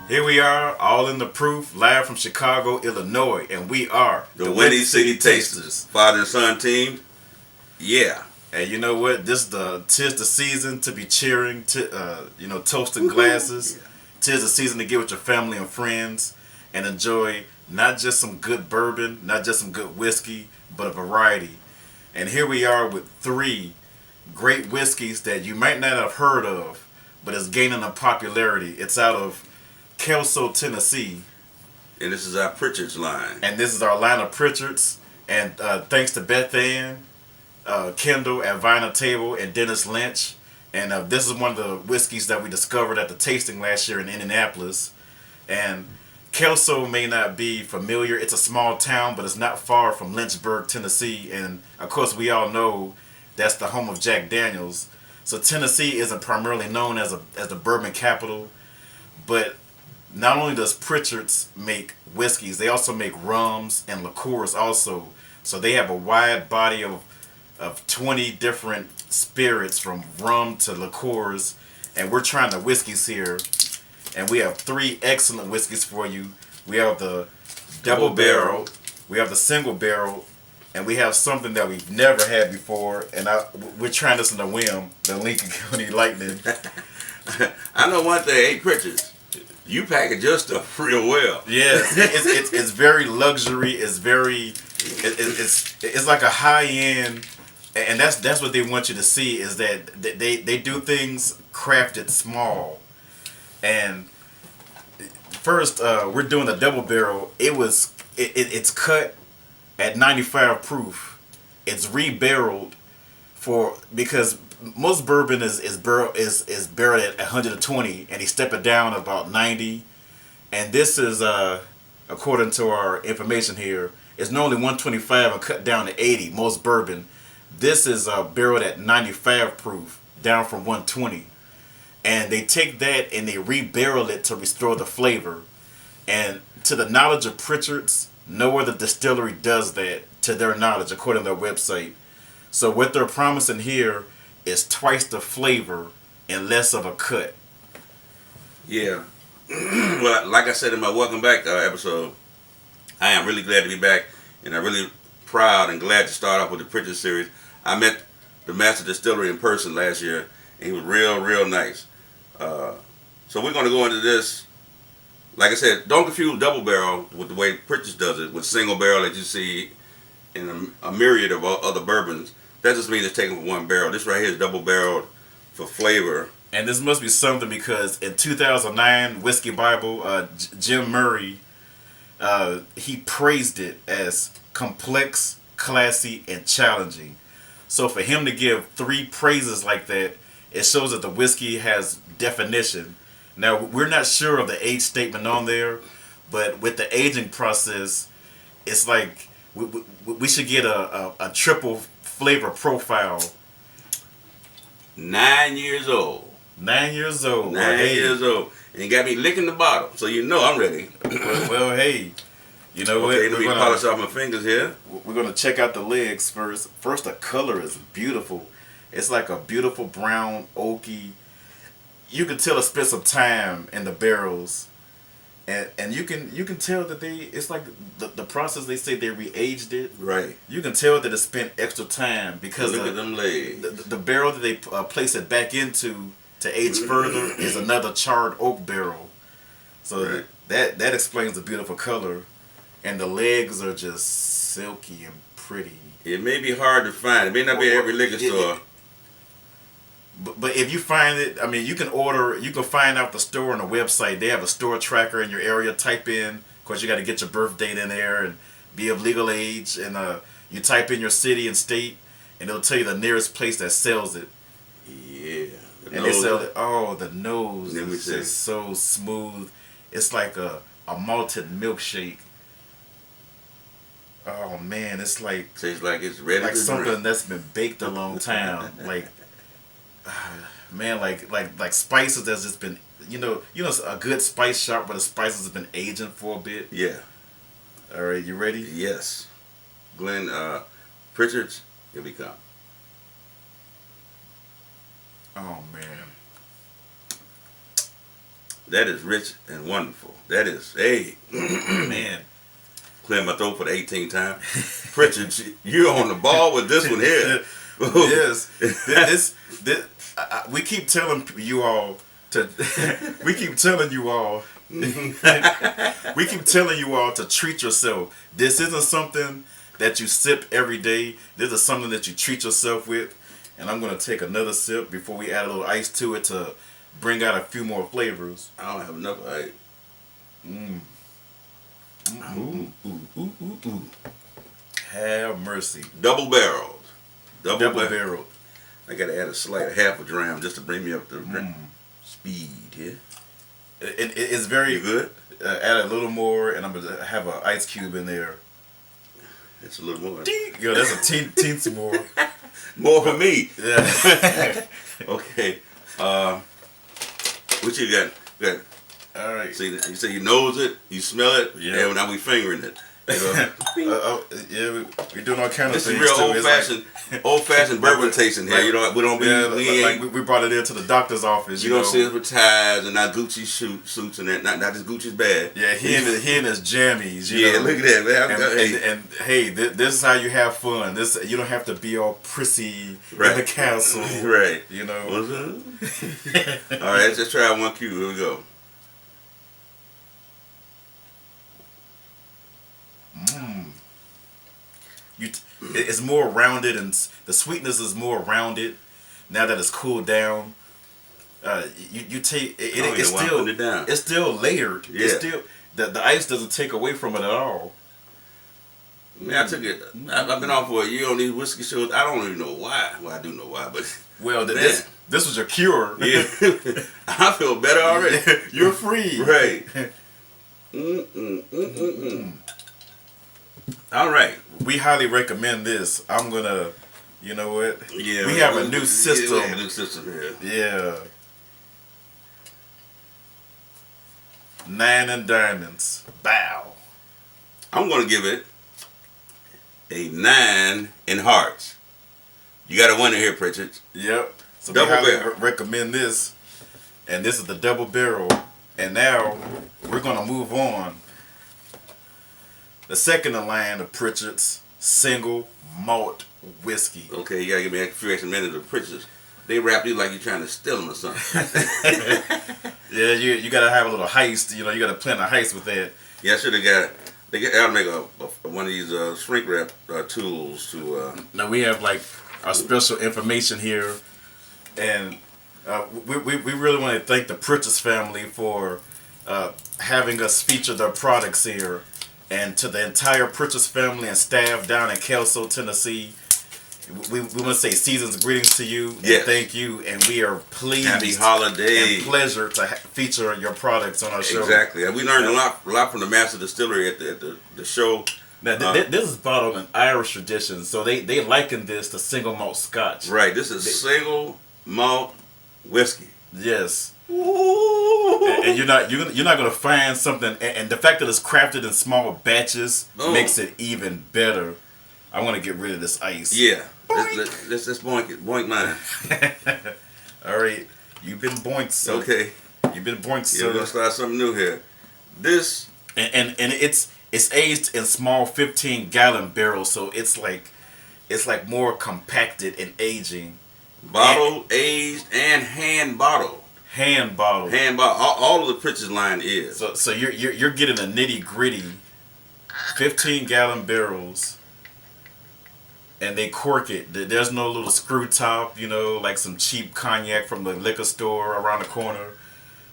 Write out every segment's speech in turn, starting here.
Here we are, all in the proof, live from Chicago, Illinois, and we are the Windy City Tasters. Father and son team. Yeah. And you know what? Tis the season to be cheering, toasting glasses. Yeah. Tis the season to get with your family and friends and enjoy not just some good bourbon, not just some good whiskey, but a variety. And here we are with 3 great whiskeys that you might not have heard of, but it's gaining a popularity. It's out of Kelso, Tennessee. And this is our Pritchard's line. And this is our line of Pritchards. And thanks to Beth Ann, Kendall at Viner Table, and Dennis Lynch. And this is one of the whiskeys that we discovered at the tasting last year in Indianapolis. And Kelso may not be familiar. It's a small town, but it's not far from Lynchburg, Tennessee. And of course, we all know that's the home of Jack Daniels. So Tennessee isn't primarily known as the bourbon capital, but not only does Pritchard's make whiskeys, they also make rums and liqueurs also. So they have a wide body of 20 different spirits from rum to liqueurs. And we're trying the whiskeys here. And we have 3 excellent whiskeys for you. We have the double barrel, we have the single barrel, and we have something that we've never had before. And we're trying this in the whim, the Lincoln County Lightning. I know one thing, hey Pritchard, you package your stuff real well. Yes, it's very luxury. It's like a high end, and that's what they want you to see, is that they do things crafted small. And first, we're doing the double barrel. It's cut at 95 proof. It's rebarreled because most bourbon is barreled at 120, and he step it down about 90. And this is, according to our information here, it's normally 125 and cut down to 80. Most bourbon, this is barreled at 95 proof, down from 120. And they take that and they rebarrel it to restore the flavor. And to the knowledge of Pritchard's, no other distillery does that, to their knowledge, according to their website. So what they're promising here is twice the flavor and less of a cut. Yeah. Well, like I said in my Welcome Back episode, I am really glad to be back, and I'm really proud and glad to start off with the Pritchard series. I met the master distillery in person last year, and he was real nice. So we're going to go into this. Like I said, don't confuse double barrel with the way Pritchard does it, with single barrel that you see in a myriad of other bourbons. That just means it's taken from one barrel. This right here is double barreled for flavor. And this must be something, because in 2009 Whiskey Bible, Jim Murray, he praised it as complex, classy, and challenging. So for him to give 3 praises like that, it shows that the whiskey has definition. Now, we're not sure of the age statement on there, but with the aging process, it's like we should get a triple flavor profile. 9 years old. 9 years old. 9 years old. And you got me licking the bottle, so you know I'm ready. well, hey, you know what? Okay, let me polish off my fingers here. We're going to check out the legs first. First, the color is beautiful. It's like a beautiful brown, oaky. You can tell it spent some time in the barrels. And you can tell that it's like the process, they say they re-aged it. Right. You can tell that it spent extra time, because look at them legs. The barrel that they place it back into to age further is another charred oak barrel. So right. that explains the beautiful color. And the legs are just silky and pretty. It may be hard to find. It may not be at every liquor store. But if you find it, I mean, you can find out the store on the website. They have a store tracker in your area. Type in, of course, you got to get your birth date in there and be of legal age. And you type in your city and state, and it'll tell you the nearest place that sells it. Yeah. And they sell it. Oh, the nose is just so smooth. It's like a malted milkshake. Oh man, it's like tastes like it's ready. Like to something drink. that's been baked a long time. Like man, like spices that's just been a good spice shop where the spices have been aging for a bit. Yeah. All right, you ready? Yes. Glenn, Pritchard's, here we come. Oh man, that is rich and wonderful. That is, hey, man. Clear my throat for the 18th time. Pritchard, you're on the ball with this one here. Yes, we keep telling you all to. we keep telling you all. We keep telling you all to treat yourself. This isn't something that you sip every day. This is something that you treat yourself with. And I'm going to take another sip before we add a little ice to it to bring out a few more flavors. I don't have enough ice. Ooh. Have mercy. Double barreled. Double barreled. I got to add a half a dram just to bring me up to speed here. It's very you good. Add a little more, and I'm going to have an ice cube in there. That's a little more. Yo, that's a teensy more. More for me. Yeah. Okay. What you got? Good. All right. See, you say you nose it, you smell it, yeah. And now we fingering it. Yeah, we're doing all kind of this things. This is real old-fashioned bourbon tasting here. Like, we don't be. We brought it into the doctor's office. You don't see us with ties and not Gucci suits and that. Not just Gucci's bad. Yeah, he and his jammies. You know? Look at that, man. And hey, this is how you have fun. You don't have to be all prissy in the castle. Right. You know. What's up? All right, let's try one cue. Here we go. It's more rounded, and the sweetness is more rounded now that it's cooled down. You take it. It's still layered. Yeah. It's still the ice doesn't take away from it at all. Man, I took it. I've been on for a year on these whiskey shows. I don't even know why. Well, I do know why, but this was your cure. Yeah, I feel better already. You're free. Right. All right. We highly recommend this. I'm gonna, you know what? Yeah. We have a new system. We have a new system here. Yeah. 9 and diamonds. Bow. I'm gonna give it a 9 in hearts. You got a winner here, Pritchard. Yep. So double we highly barrel. Recommend this, and this is the double barrel. And now we're gonna move on. The second in line of Pritchard's single malt whiskey. Okay, you gotta give me a few extra minutes of Pritchard's. They rap you like you're trying to steal them or something. Yeah, you gotta have a little heist. You gotta plan a heist with that. Yeah, I should have got. I'll make one of these shrink wrap tools to. Now we have like our special information here, and we really want to thank the Pritchard family for having us feature their products here. And to the entire Pritchard family and staff down in Kelso, Tennessee, we want to say season's greetings to you. Yes. And thank you. And we are pleased. Happy holiday. And pleasure to feature your products on our show. Exactly. And we learned a lot from the Master Distillery at the show. Now, this is bottled in Irish tradition, so they liken this to single malt Scotch. Right. This is single malt whiskey. Yes. And you're not gonna find something, and the fact that it's crafted in small batches makes it even better. I want to get rid of this ice. Yeah, let's boink it, boink mine. All right, you've been boinked, sir. Okay, you've been boinked, sir. We're gonna start something new here. This and it's aged in small 15-gallon barrels, so it's like more compacted in aging. Bottled, aged, and hand bottled. Hand bottled. All of the Pritchard line is. So you're getting a nitty gritty. 15-gallon barrels, and they cork it. There's no little screw top, like some cheap cognac from the liquor store around the corner.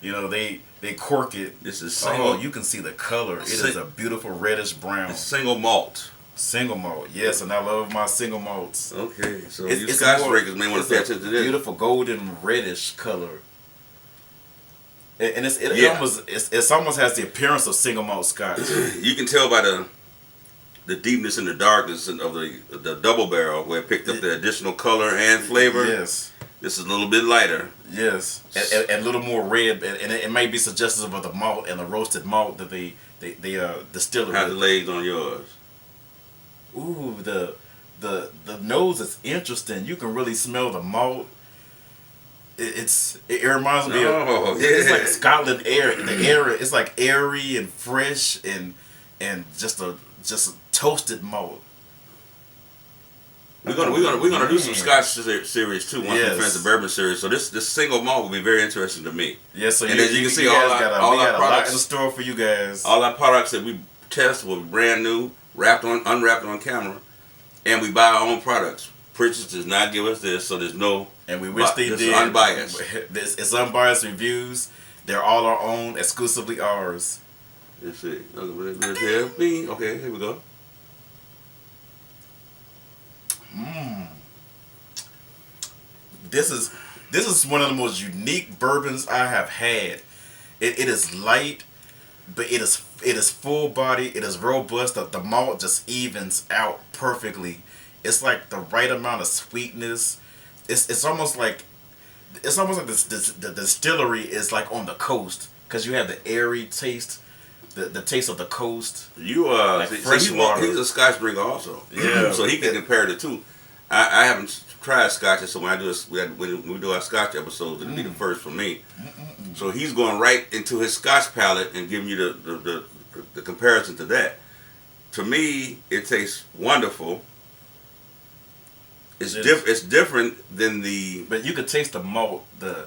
They cork it. This is single. Oh, you can see the color. It is a beautiful reddish brown. It's single malt. Single malt, yes, and I love my single malts. Okay, so you Scotch drinkers may want to pay attention to this. Beautiful golden reddish color, and it almost has the appearance of single malt Scotch. You can tell by the deepness and the darkness of the double barrel where it picked up the additional color and flavor. Yes, This is a little bit lighter. Yes, and a little more red, and it may be suggestive of the malt and the roasted malt that they distill it How's the with. legs on yours? Ooh, the nose is interesting. You can really smell the malt. It reminds me of it's like Scotland air. The air it's like airy and fresh and just a toasted malt. We're gonna do some Scotch series too. Once we finish the bourbon series, so this single malt will be very interesting to me. Yes, so and as you can see, we all got our a lot products in store for you guys. All our products that we test were brand new, unwrapped on camera, and we buy our own products. Pritchard does not give us this, so there's no. And we wish they did. Unbiased. It's unbiased reviews. They're all our own, exclusively ours. Let's see. Okay, here we go. This is one of the most unique bourbons I have had. It is light, but it is full body. It is robust. The malt just evens out perfectly. It's like the right amount of sweetness. It's almost like the distillery is like on the coast because you have the airy taste, the taste of the coast. You like fresh water. He's a Scotch drinker also. Yeah, so he can compare the two. I haven't tried Scotch, so when we do our Scotch episodes, it'll be the first for me. So he's going right into his Scotch palate and giving you the comparison to that. To me, it tastes wonderful. It's different than the. But you could taste the malt. The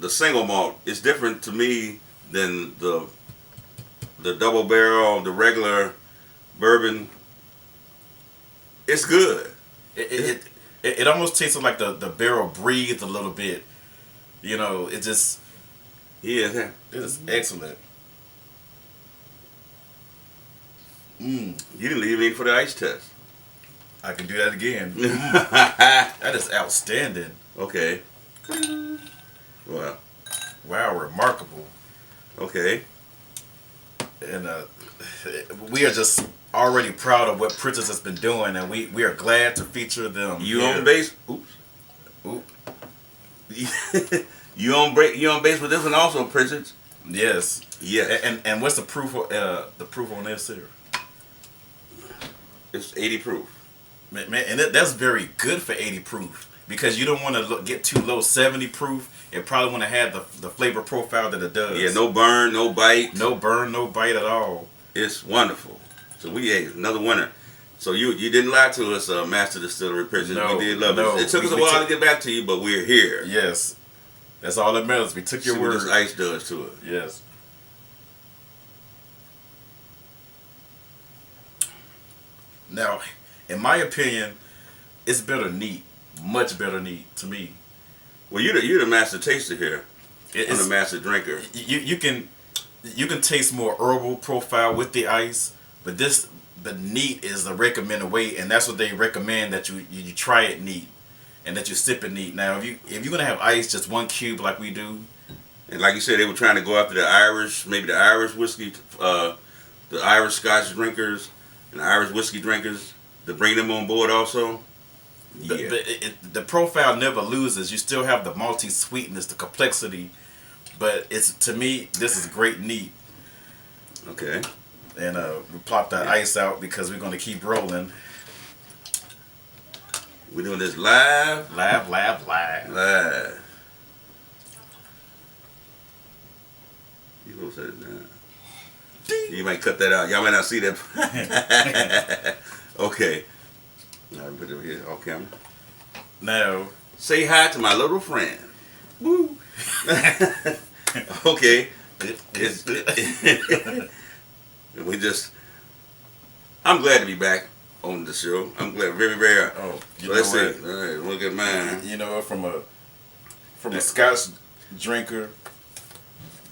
single malt. It's different to me than the double barrel, the regular bourbon. It's good. It almost tasted like the barrel breathed a little bit. You know, it just. Yeah. It is excellent. You didn't leave any for the ice test. I can do that again. That is outstanding. Okay. Well. Wow, remarkable. Okay. And we are just already proud of what Pritchard has been doing, and we are glad to feature them. You on base? Oops. you on base with this one also, Pritchard? Yes. Yes. And what's the proof on this here? It's 80 proof. Man, and that's very good for 80 proof because you don't want to get too low. 70 proof, it probably want to have the flavor profile that it does. Yeah, no burn, no bite. No burn, no bite at all. It's wonderful. So we ate another winner. So you didn't lie to us, Master Distillery Pritchard. No, we did love it. It took us a while to get back to you, but we're here. Yes, that's all that matters. We took your word. See what this ice does to it. Yes. Now, in my opinion, it's better neat, much better neat to me. Well, you're the master taster here. I'm the master drinker. You can taste more herbal profile with the ice, but neat is the recommended way, and that's what they recommend that you try it neat, and that you sip it neat. Now, if you're gonna have ice, just 1 cube like we do. And like you said, they were trying to go after the Irish, maybe the Irish whiskey, the Irish Scotch drinkers, and the Irish whiskey drinkers, to bring them on board also. Yeah. The profile never loses. You still have the malty sweetness, the complexity, but to me, this is great neat. Okay. And we plopped the ice out because we're going to keep rolling. We're doing this live. Live. You gonna set it down. You might cut that out. Y'all might not see that. Okay. Now put it over here off camera. Now, say hi to my little friend. Woo. Okay. I'm glad to be back on the show. I'm glad, very, very. Oh, let's see. All right, look at mine. You know, from a Scotch drinker,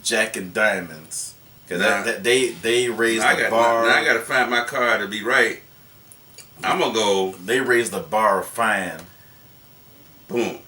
Jack and Diamonds, because they raised the bar. Now I got to find my card to be right. I'm gonna go. They raised the bar fine. Boom.